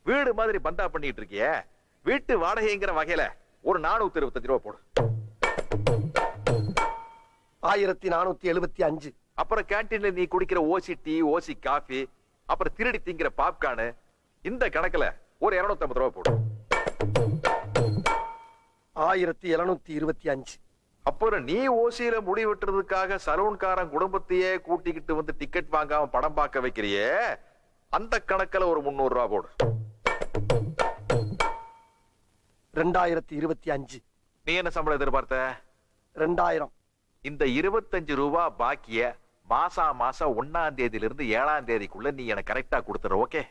வீடு மாதிரி பந்தா பண்ணிட்டு இருக்கிய, வீட்டு வாடகைங்கிற வகையில ஒரு 425 ரூபா போடு. 1475. அப்புறம் கேன்டீன்ல நீ குடிக்கிற ஓசி டீ, ஓசி காஃபி, அப்புறம் திருடி திங்கிற பாப்கார்னு, இந்த கணக்குல ஒரு 250 ரூபா போடு. 1725. அப்புறம் நீ ஓசியில முடி வெட்டுறதுக்காக சலூன்காரன் குடும்பத்தையே கூட்டிக்கிட்டு வந்து டிக்கெட் வாங்காம படம் பார்க்க வைக்கிறியே, அந்த கணக்குல ஒரு 300 ரூபா போடு. 2025. நீ என்ன சம்பளம் எதிர்பார்த்த? 2000. இந்த 25 ரூபா பாக்கிய மாசம் 1ஆம் தேதியிலிருந்து 7ஆம் தேதிக்குள்ள நீ எனக்கு கரெக்டா கொடுத்துற. ஓகே?